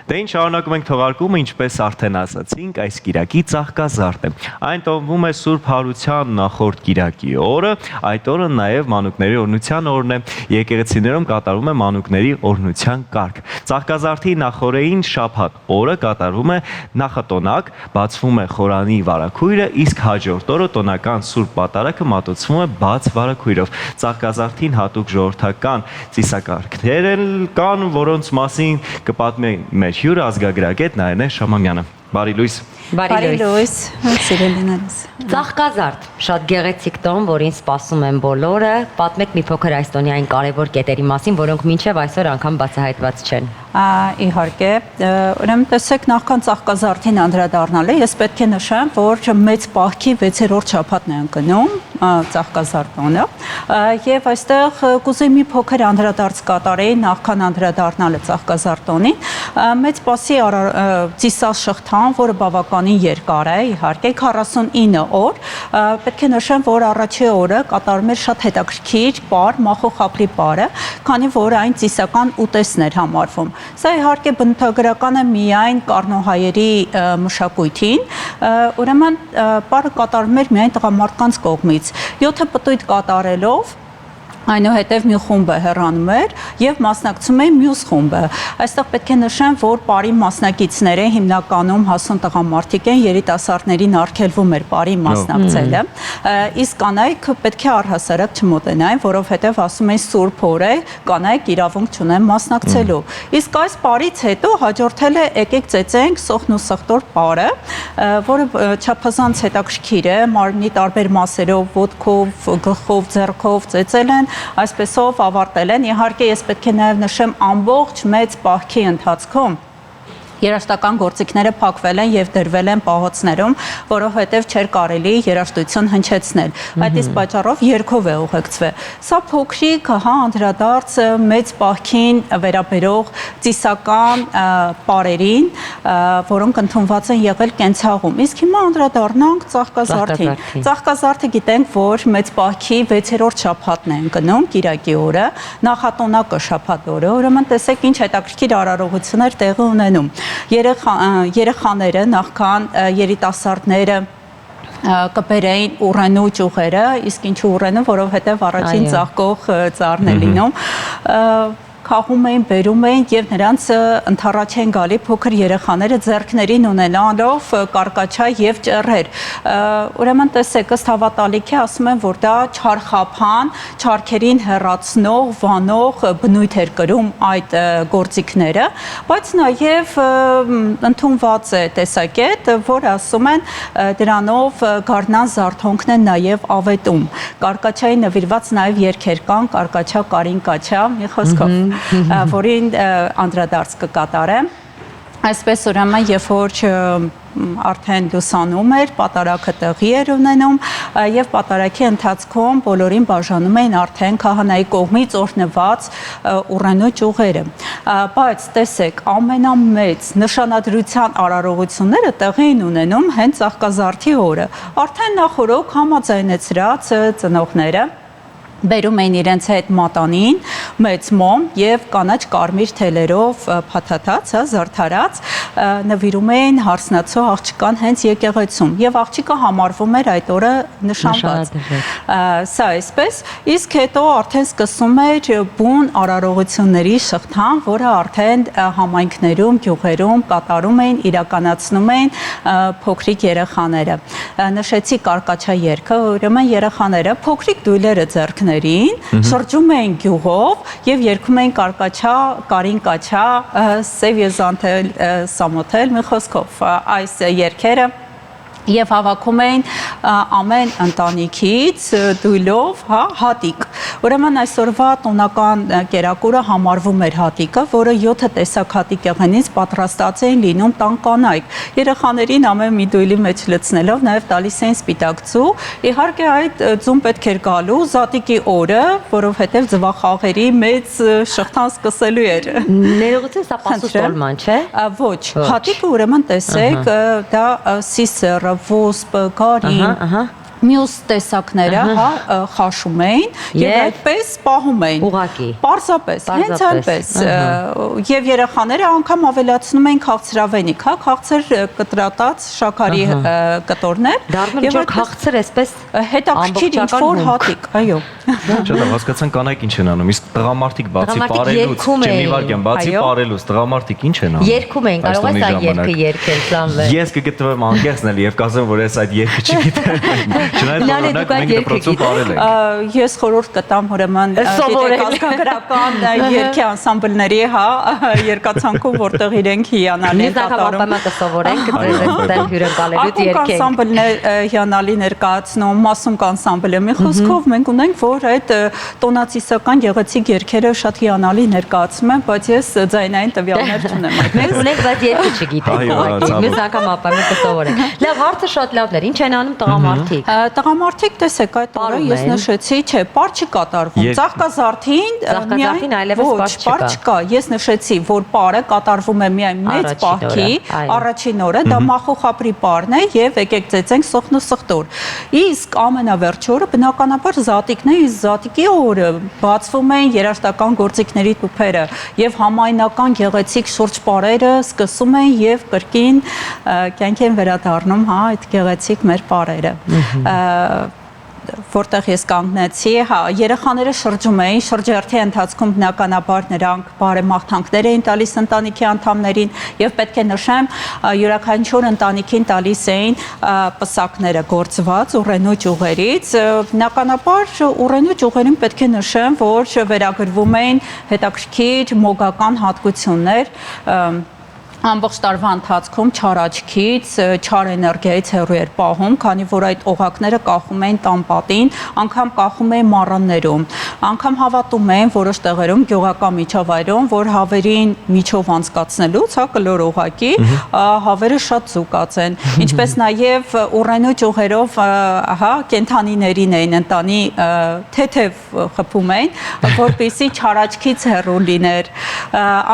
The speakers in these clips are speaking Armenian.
Դե ինչ շարունակում ենք թողարկումը, ինչպես արդեն ասացինք, այս կիրակի Ծաղկազարդ է։ Այն տոնվում է Սուրբ Հարության նախորդ կիրակի օրը, այդ օրը նաև մանուկների օրհնության օրն է։ Եկեղեցիներում կատարվում է մանուկների օրհնության կարգ։ Ծաղկազարդի նախօրեին շաբաթ օրը կատարվում է նախատոնակ, բացվում է խորանի վարագույրը, իսկ հաջորդ օրը տոնական Սուրբ Պատարագը մատուցվում է բաց վարագույրով։ Ծաղկազարդին հատուկ ժողովրդական ծիսակարգեր կան, որոնց մասին կպատմի մեր հյուրը ազգագրագետ Նայիրնե Շամամյանը։ Բարի լույս։ Բարի լույս, սիրելիներս։ Ծաղկազարդ, շատ գեղեցիկ տոն, որին սպասում են բոլորը։ Պատմեք մի փոքր այս տոնի այն կարևոր կետերի մասին, որոնք մինչև այսօր անգամ բացահայտված չեն։ Իհարկե, ուրեմն տեսեք, նախքան Ծաղկազարդին անդրադառնալը, ես պետք է նշեմ, որ մեծ պահքի 6-րդ շաբաթն է ընկնում Ծաղկազարդ տոնը, եւ այստեղ կուզեի մի փոքր անդրադարձ կատարեի նախքան անդրադառնալը Ծաղկազարդ տոնին, մեծ պասի ծիսաշղթան, որը բավականին երկար է, իհարկե 49 օր, պետք է նշեմ, որ առաջի օրը կատարում էր շատ հետաքրքիր պար, մախոխապրի պարը, քանի որ այն ծիսական ուտեստն էր համարվում։ Սա իհարկե բնութագրական է միայն կառնոհայերի մշակույթին, ուրեմն պարը կատարվում էր միայն տղամարդկանց կողմից, 7 պտույտ կատարելով այնուհետև մի խումբը հեռանում էր եւ մասնակցում էին մյուս խումբը։ Այստեղ պետք է նշեմ, որ պարի մասնակիցները հիմնականում հասուն տղամարդիկ են, երիտասարդներին արգելվում էր պարի մասնակցելը, իսկ կանայք պետք է առհասարակ չմոտենային, որովհետեւ ասում են սուրբ օր է, կանայք իրավունք չունեն մասնակցելու։ Իսկ այս պարից հետո հաջորդել է եկեք ծեծենք սոխն ու սխտոր պարը, որը չափազանց հետաքրքիր է, մարմնի տարբեր մասերով, ոտքով, գլխով, ձեռքով ծեծել են, այսպեսով ավարտել են։ Իհարկե ես պետք է նաև նշեմ ամբողջ մեծ պահքի ընթացքում երաժշտական գործիքները փակվել են եւ դրվել են պահոցներում, որովհետեւ չէր կարելի երաժշտություն հնչեցնել։ Այդ իսկ պատճառով երգով է ուղեկցվել։ Սա փոքրիկ, անդրադարձ մեծ պահքին վերաբերող ծիսական պարերին, որոնք ընդունված են եղել կենցաղում։ Իսկ հիմա անդրադառնանք Ծաղկազարդին։ Ծաղկազարդը գիտենք, որ մեծ պահքի 6-րդ շաբաթն է ընկնում, կիրակի օրը, նախատոնակը շաբաթ օրը, ուրեմն տեսեք ինչ հետաքրքիր արարողություններ տեղի ունենում։ Երեխաները նախքան երիտասարդները կբերեին ուռենու ճյուղերը, իսկ ինչու ուռենու, որովհետև առաջին ծաղկող ծառն է լինում, քաղում էին, բերում էին եւ նրանց ընթառաջ են գալի փոքր երեխաները ձեռքներին ունենալով կարկաչա եւ ճեռեր։ Ուրեմն տեսեք, ըստ հավատալիքի ասում են, որ դա չարխափան, չարքերին հեռացնող, վանող բնույթ էր կրում այդ գործիքները, բայց նաեւ ընդունված է տեսակետ, որ ասում են դրանով գարնան զարթոնքն են նաեւ ավետում։ Կարկաչայի նվիրված նաեւ երգեր կան, կարկաչա, կարինկաչա, մի խոսքով որին անդրադարձ կկատարեմ։ Այսպես ուրեմն, երբ որ արդեն լուսանում էր, պատարագը տեղի էր ունենում եւ պատարագի ընթացքում բոլորին բաժանում էին արդեն քահանայի կողմից օրհնված ուռենու ճյուղերը։ Բայց տեսեք, ամենամեծ նշանադրության արարողությունները տեղի են ունենում հենց Ծաղկազարդի օրը։ Արդեն նախորոք համաձայնեցրած ծնողները բերում էին իրենց հետ մատանին, մեծ մոմ եւ կանաչ կարմիր թելերով փաթաթած, զարդարած, նվիրում էին հարսնացու աղջկան հենց եկեղեցում եւ աղջիկը համարվում էր այդ օրը նշանված։ Սա այսպես, իսկ հետո արդեն սկսում էր բուն արարողությունների շղթան, որը արդեն համայնքներում, գյուղերում կատարում էին, իրականացնում էին փոքրիկ երեխաները։ Նշեցի կարկաչա երգը, ուրեմն երեխաները փոքրիկ դույլերը ձեռքներին շրջում էին գյուղով եւ երգում էին կարկաչա, կարինկաչա, սև եզանթել, սամոթել, մի խոսքով այս երգերը եւ հավաքում էին ամեն ընտանիքից դույլով, հատիկ։ Ուրեմն այսօրվա տոնական կերակուրը համարվում էր հատիկը, որը 7 տեսակ հատիկ եղենից պատրաստած էին լինում տան կանայք։ Երեխաներին ամեն մի դույլի մեջ լցնելով նաեւ տալիս էին սպիտակ ձու։ Իհարկե այդ ձուն պետք էր գալու զատիկի օրը, որովհետեւ ձվախաղերի մեծ շղթան սկսելու էր։ Ներողություն, սա պասուստոլման, չէ։ Ոչ, հատիկը ուրեմն տեսեք, դա սիսերը, ոսպը, գարին, մյուս տեսակները խաշում էին եւ այդպես պահում էին։ Ուղղակի։ Պարզապես, հենց այնպես։ Եվ երեխաները անգամ ավելացնում էին քաղցրավենիք, քաղցր կտրատած շաքարի կտորներ։ Դառնում ինչ որ քաղցր էսպես հետաքրքիր ինչ որ հատիկ, այո։ Չէ, հասկացան կանայք ինչ են անում, իսկ տղամարդիկ բացի պարելուց, չէ, մի վարքյան, բացի պարելուց, տղամարդիկ ինչ են անում։ Երգում են, կարող ես այդ երգը երգել, Սամվել։ Ես կգտնվեմ անկեղծն էլ եւ կասեմ, որ ես այդ երգը չգիտեմ։ Չնայած օրինակ մենք դպրոցում պարել ենք։ Ես խորհուրդ կտամ ուրեմն ազգագրական երգի անսամբլների, երկացանկում, որտեղ իրենք հիանալի են կատարում։ Մենք կսովորենք ձեզ այստեղ հյուրընկալելուց երգենք։ Անսամբլն է հիանալի ներկայացնում, մասում կանսամբլը։ Մի խոսքով մենք ունենք, որ այդ տոնացիսական գեղեցիկ երգերը շատ հիանալի ներկայացում են, բայց ես ձայնային տվյալներ չունեմ այդպես։ Ունենք, բայց երգը չգիտենք։ Մյուս անգամ ապա մենք կսովորենք։ Լավ, հարցը շատ լավն էր։ Ինչ են անում տղամարդիկ։ Տղամարդիկ տեսեք, այդ օրը ես նշեցի, չէ, պար չի կատարվում։ Ծաղկազարդին այլևս պար չկա։ Ես նշեցի, որ պարը կատարվում է միայն մեծ պահքի առաջին օրը, դա մախոխապրի պարն է եւ եկեք ծեծենք սոխն ու սխտոր։ Իսկ ամենավերջի օրը բնականաբար զատիկն է, իսկ զատիկի օրը բացվում են երաժշտական գործիքների տուփերը եւ համայնական գեղեցիկ շուրջ պարերը սկսում են եւ կրկին կյանք են վերադառնում, այդ գեղեցիկ մեր պարերը։ Որտեղ ես կանգնեցի, երեխաները շրջում էին, շրջերթի ընթացքում բնականաբար նրանք բարեմաղթանքներ էին տալիս ընտանիքի անդամներին եւ պետք է նշեմ, յուրաքանչյուր ընտանիքին տալիս էին պսակները գործված ուռենու ճյուղերից, բնականաբար ուռենու ճյուղերին պետք է նշեմ, որ վերագրվում էին հետաքրքիր մոգական հատկություններ, ամբողջ տարվա ընթացքում չար աչքից, չար էներգիայից հեռու էր պահում, քանի որ այդ օղակները կախում էին տանպատին, անգամ կախում էին մառաններում, անգամ հավատում էին որոշ տեղերում գյուղական միջավայրում, որ հավերին միջով անցկացնելուց, կլոր օղակի, հավերը շատ զուկած են, ինչպես նաև ուռենու ճյուղերով, կենդանիներին էին ընտանի թեթև խփում էին, որպեսզի չար աչքից հեռու լիներ,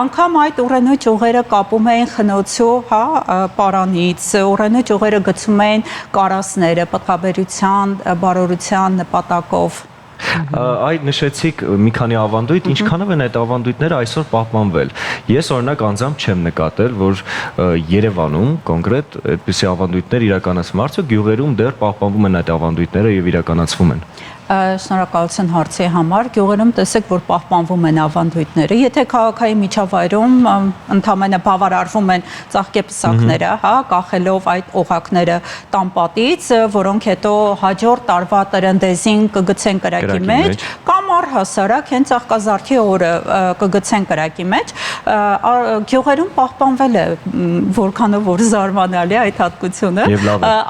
անգամ այդ ուռենու ճյուղերը կապում էին խնոցու պարանից, ուռենու ճյուղերը գցում էին կարասները պտղաբերության, բարօրության նպատակով։ Այդ նշեցիք մի քանի ավանդույթ, ինչքանով են այդ ավանդույթները այսօր պահպանվել։ Ես օրինակ անձամբ չեմ նկատել, որ Երևանում կոնկրետ այդպիսի ավանդույթներ իրականացվում, արդյոք գյուղերում դեռ պահպանվում են այդ ավանդույթները եւ իրականացվում են։ Շնորհակալություն հարցի համար, գյուղերում տեսեք, որ պահպանվում են ավանդույթները, եթե քաղաքային միջավայրում ընդամենը բավարարվում են ծաղկեպսակները, կախելով այդ օղակները տանպատից, որոնք հետո հաջորդ տարվա տրնդեզին կգցեն կրակի մեջ, կամ առհասարակ հենց ծաղկազարդի օրը կգցեն կրակի մեջ, գյուղերում պահպանվել է, որքանով որ զարմանալի այդ հատկությունը,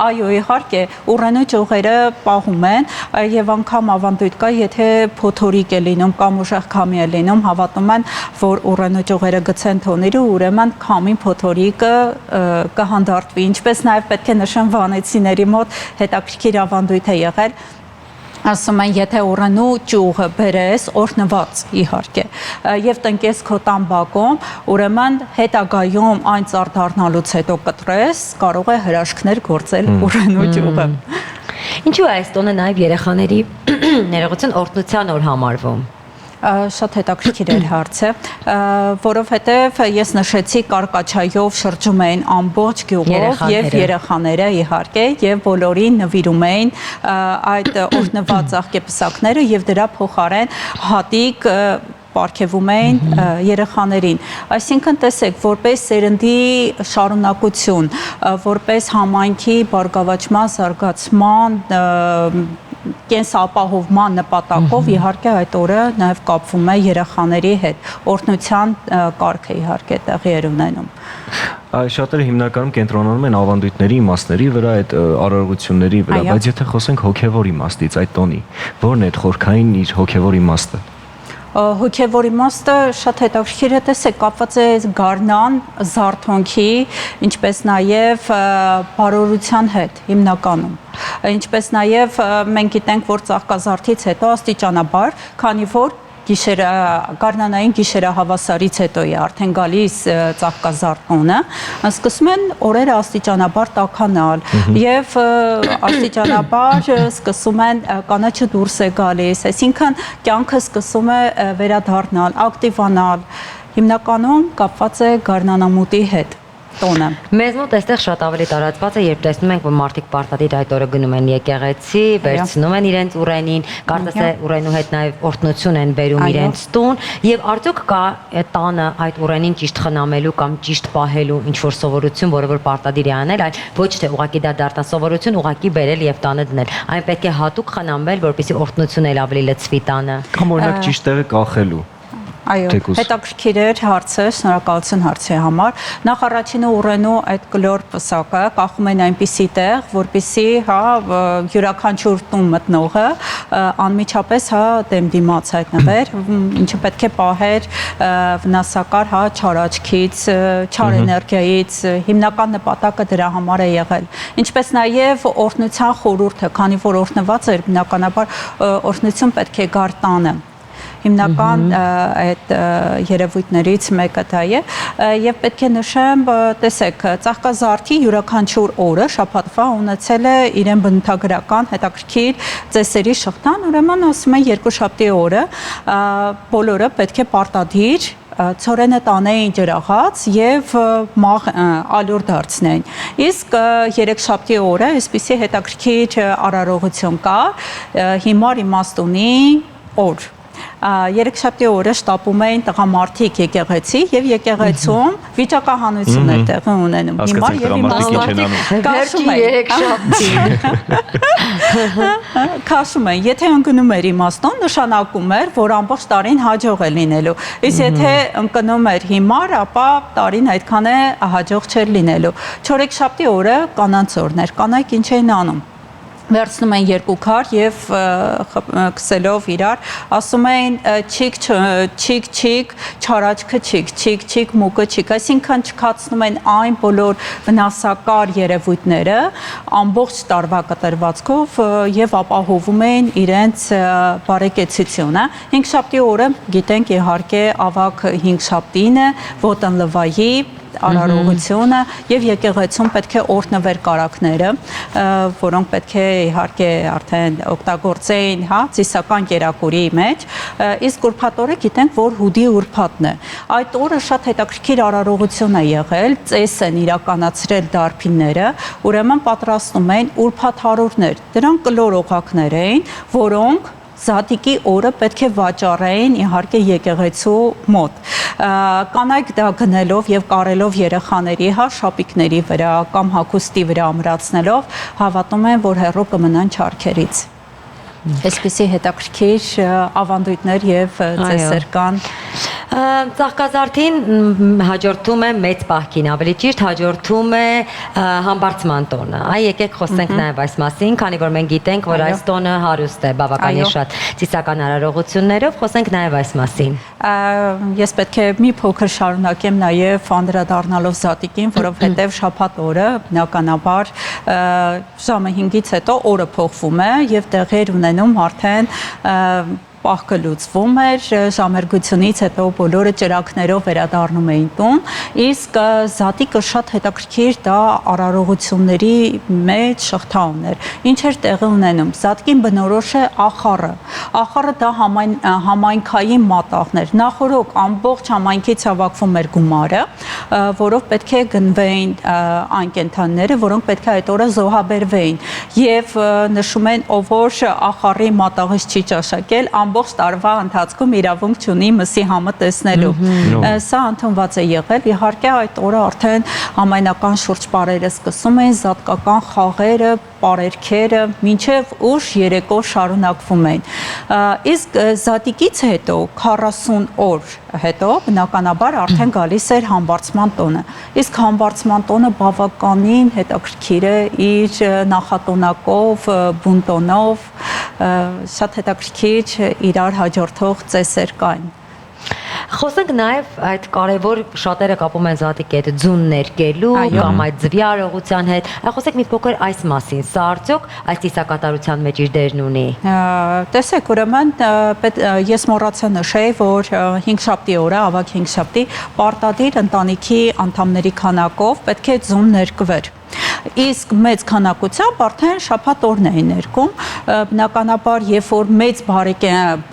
այո, իհարկե, ուռենու ճյուղերը պահում են եւ անգամ ավանդույթ կա, եթե փոթորիկ է լինում կամ ուժեղ քամի է լինում, հավատում են, որ ուռենու ճյուղերը գցեն թոնիրը, ուրեմն քամին փոթորիկը կհանդարտվի, ինչպես նաև պետք է նշեմ վանեցիների մոտ հետաքրքիր ավանդույթ է եղել, ասում են, եթե ուռենու ճյուղը բերես, օրհնված իհարկե, եւ տնկես քո տան ուրեմն հետագայում այն ծառ հետո կտրես, կարող է հրաշքներ գործել ուռենու ճյուղը։ Ինչու է այս տոնը նաև երեխաների ներողություն օրհնության օր համարվում։ Շատ հետաքրքիր էր հարցը, որովհետև ես նշեցի կարկաչայով շրջում էին ամբողջ գյուղով եւ երեխաները իհարկե եւ բոլորին նվիրում էին այդ օրհնված ծաղկեպսակները եւ դրա փոխարեն հատիկ պարգևում էին երեխաներին, այսինքն տեսեք, որպես սերնդի շարունակություն, որպես համայնքի բարգավաճման, զարգացման, կենսապահովման նպատակով իհարկե այդ օրը նաև կապվում է երեխաների հետ, օրհնության կարգը իհարկե տեղի էր ունենում։ Շատերը հիմնականում կենտրոնանում են ավանդույթների իմաստների վրա, այդ արարողությունների վրա, բայց եթե խոսենք հոգևոր իմաստից, այդ տոնի, ո՞րն է այդ խորքային իր հոգևոր իմաստը։ Հոգևոր իմաստը շատ հետաքրքիր է, տեսեք, կապված է գարնան, զարթոնքի, ինչպես նաև բարօրության հետ հիմնականում։ Ինչպես նաև մենք գիտենք, որ ծաղկազարդից հետո աստիճանաբար, քանի որ գարնանային գիշերահավասարից հետո է արդեն գալիս ծաղկազարդ տոնը, սկսում են օրերը աստիճանաբար տաքանալ եւ աստիճանաբար սկսում են կանաչը դուրս է գալիս, այսինքն կյանքը սկսում է վերադառնալ, ակտիվանալ, հիմնականում կապված է գարնանամուտի հետ տոնը։ Մեզ մոտ այստեղ շատ ավելի տարածված է, երբ տեսնում ենք, որ մարդիկ պարտադիր այդ օրը գնում են եկեղեցի, վերցնում են իրենց ուռենին, կարծես թե ուռենու հետ նաև օրհնություն են բերում իրենց տուն, եւ արդյոք կա տանը այդ ուռենին ճիշտ խնամելու կամ ճիշտ պահելու ինչ որ սովորություն, որը որ պարտադիր է անել, այլ ոչ թե ուղակի դա դարձան սովորություն, ուղակի բերել եւ տանը դնել։ Այն պետք է հատուկ խնամվել, որպեսզի օրհնությունը ավելի լցվի տանը։ Կամ օրինակ ճիշտ տեղը կախելու։ Այո, հետաքրքիր էր հարցը, շնորհակալություն հարցի համար։ Նախ առաջինը ուռենու այդ կլոր պսակը կախում են այնպիսի տեղ, որպեսզի յուրաքանչյուր տուն մտնողը անմիջապես դեմ դիմաց հայտնվեր, ինչը պետք է պահեր վնասակար չար աչքից, չար էներգիայից, հիմնական նպատակը դրա համար է եղել։ Ինչպես նաև օրհնության խորհուրդը, քանի որ օրհնված էր, բնականաբար օրհնություն պետք է գար տանը։ Հիմնական այդ երևույթներից մեկը դա է եւ պետք է նշեմ, տեսեք, ծաղկազարդի յուրաքանչյուր օրը շաբաթվա ունեցել է իրեն բնութագրական հետաքրքիր ծեսերի շղթան, ուրեմն ասում են երկուշաբթի օրը բոլորը պետք է պարտադիր ցորենը տանեին ջրաղաց եւ ալյուր դարձնեն։ Իսկ երեքշաբթի օրը այսպիսի հետաքրքիր արարողություն կա, հիմար իմաստունի օր։ Երեքշաբթի օրը շտապում էին տղամարդիկ եկեղեցի եւ եկեղեցում վիճակահանություն է տեղի ունենում։ Հիմար եւ քաշում են, եթե ընկնում էր իմաստուն, նշանակում էր, որ ամբողջ տարին հաջող է լինելու։ Իսկ եթե ընկնում էր հիմար, ապա տարին այդքան է հաջող չէր լինելու։ Չորեքշաբթի օրը կանանց օրն էր, կանայք ինչ էին անում։ Վերցնում են երկու քար եւ քսելով իրար, ասում են չիկ, չարաչքը չիկ, մուկը չիկ, այսինքն չքացնում են այն բոլոր վնասակար երևույթները ամբողջ տարվա կտրվածքով եւ ապահովում են իրենց բարեկեցությունը։ Հինգշաբթի օրը գիտենք իհարկե ավակ հինգշաբթին է, ոտնլվայի արարողությունը եւ եկեղեցում պետք է օրհնվեր կարակները, որոնք պետք է իհարկե արդեն օգտագործեին, ծիսական կերակուրի մեջ, իսկ ուրբաթ օրը գիտենք, որ հուդի ուրբաթն է։ Այդ օրը շատ հետաքրքիր արարողություն է եղել, ծես են իրականացրել դարբինները, ուրեմն պատրաստում են ուրբաթ հարուրներ։ Դրանք կլոր օղակներ էին, որոնք Զատիկի օրը պետք է վաճառեին իհարկե եկեղեցու մոտ։ Կանայք դա գնելով եւ կարելով երեխաների շապիկների վրա կամ հագուստի վրա ամրացնելով հավատում են, որ հեռու կմնան չարքերից։ Այսպիսի հետաքրքիր ավանդույթներ եւ ծեսեր կան։ Ծաղկազարդին հաջորդում է մեծ պահքին, ավելի ճիշտ հաջորդում է համբարձման տոնը։ Այ եկեք խոսենք նաև այս մասին, քանի որ մենք գիտենք, որ այս տոնը հարուստ է բավականին շատ ծիսական արարողություններով, խոսենք նաև այս մասին։ Ես պետք է մի փոքր շարունակեմ նաև անդրադառնալով Զատիկին, որովհետև շաբաթ օրը բնականաբար ժամը 5-ից հետո օրը փոխվում է եւ տեղեր ունենում արդեն պահքը լուծվում էր, ժամերգությունից հետո բոլորը ճրակներով վերադառնում էին տուն, իսկ Զատիկը շատ հետաքրքիր դա արարողությունների մեջ շղթա ուներ։ Ինչ էր տեղի ունենում։ Զատիկին բնորոշ է ախառը։ Ախառը դա համայնքային մատաղն էր։ Նախորոք ամբողջ համայնքից հավաքվում էր գումարը, որով պետք է գնվեին այն կենդանիները, որոնք պետք է այդ օրը զոհաբերվեին։ Եվ նշում են, ով որ ախառի մատաղից չի ճաշակել, ամբողջ տարվա ընթացքում իրավունք չունի մսի համը տեսնելու։ Սա ընդունված է եղել, իհարկե այդ օրը արդեն համայնական շուրջ պարերը սկսում են, զատկական խաղերը, պարերքերը, մինչև ուշ երեկո շարունակվում են։ Իսկ Զատիկից հետո 40 օր հետո բնականաբար արդեն գալիս էր համբարձման տոնը։ Իսկ համբարձման տոնը բավականին հետաքրքիր է իր նախատոնակով, բունտոնով, շատ հետաքրքիր իրար հաջորդող ծեսեր կային։ Խոսենք նաև այդ կարևոր շատերը կապում են Զատիկ այդ ձուն ներկելու կամ այդ ձվի արողության հետ։ Խոսենք մի փոքր այս մասին։ Սա արդյոք այս ծիսակատարության մեջ իր դերն ունի։ Տեսեք, ուրեմն ես մոռացա նշել, որ 5-շաբթի օրը, ավագ 5-շաբթի պարտադիր ընտանիքի անդամների քանակով պետք է ձուն ներկվեր։ Իսկ մեծ քանակությամբ արդեն շաբաթ օրն էին ներկում, բնականաբար, երբ որ մեծ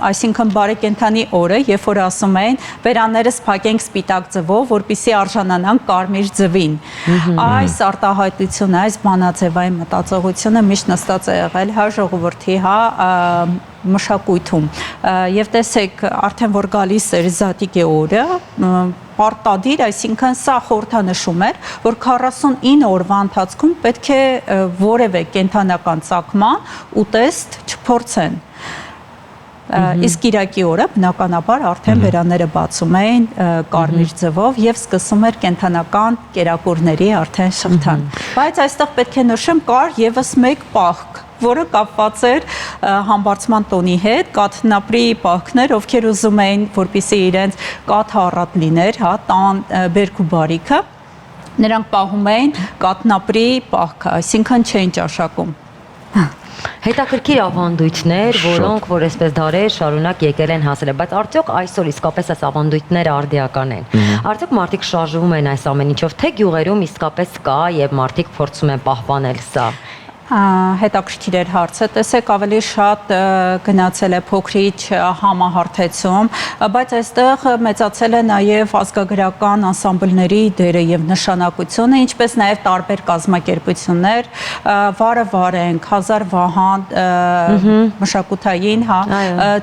այսինքն բարեկենդանի օրը, երբ որ ասում էին վերաններս փակենք սպիտակ ձվով, որպեսզի արժանանանք կարմիր ձվին։ Այս արտահայտությունը, այս բանաձևային մտածողությունը միշտ նստած է եղել հա ժողովրդի, հա մշակույթում։ Եվ տեսեք, արդեն որ գալիս էր Զատիկի օրը, պարտադիր, այսինքն սա խորհրդանշում էր, որ 49 օրվա ընթացքում պետք է որևէ կենդանական ծագման ուտեստ չփորձեն։ Իսկ Կիրակի օրը բնականաբար արդեն վերանները բացում էին կարմիր ձվով եւ սկսում էր կենդանական կերակուրների արդեն շղթան։ Բայց այստեղ պետք է նշեմ, կար եւս մեկ պահք, որը կապված էր համբարձման տոնի հետ, կաթնապրի պահքներ, ովքեր ուզում էին, որպեսզի իրենց կաթը առատ լիներ, հա, տան բերք ու բարիքը, նրանք պահում էին կաթնապրի պահքը, այսինքն չէին ճաշակում։ Հետաքրքիր ավանդույթներ, որոնք որ այսպես դարեր շարունակ եկել են հասել, բայց արդյոք այսօր իսկապես այս ավանդույթները արդիական են։ Արդյոք մարդիկ շարժվում են այս ամեն ինչով, թե գյուղերում իսկապես կա եւ մարդիկ փորձում են պահպանել սա։ Հետաքրքիր էր հարցը, տեսեք ավելի շատ գնացել է փոքրիչ համահարթեցում, բայց այստեղ մեծացել է նաև ազգագրական անսամբլների դերը եւ նշանակությունը, ինչպես նաև տարբեր կազմակերպություններ, վարը վարենք, Հազար Վահան մշակութային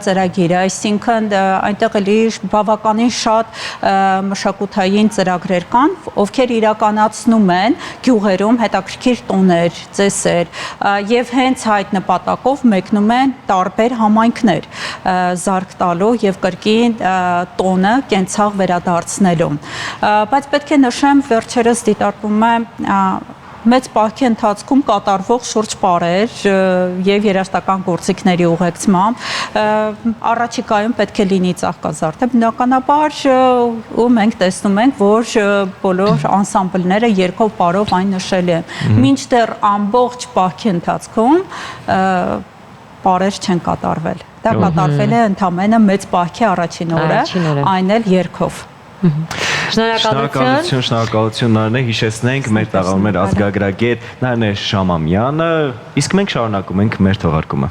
ծրագիրը, այսինքն այնտեղ էլի բավականին շատ մշակութային ծրագրեր կան, ովքեր իրականացնում են գյուղերում հետաքրքիր տոներ, ծեսեր եւ հենց այդ նպատակով մեկնում են տարբեր համայնքներ զարկ տալու եւ կրկին տոնը կենցաղ վերադարձնելու։ Բայց պետք է նշեմ, վերջերս դիտարկում է մեծ պահքի ընթացքում կատարվող շուրջ պարեր եւ երաժշտական գործիքների ուղեկցմամբ առաջիկայում պետք է լինի ծաղկազարդը բնականաբար ու մենք տեսնում ենք, որ բոլոր անսամբլները երկով պարով այն նշել են։ Մինչդեռ ամբողջ պահքի ընթացքում պարեր չեն կատարվել։ Դա կատարվել է ընդամենը մեծ պահքի առաջին օրը, այն էլ երգով։ Շնորհակալություն Նարնե, հիշեցնենք մեր տաղավարի ազգագրագետ Նարնե Շամամյանը, իսկ մենք շարունակում ենք մեր թողարկումը։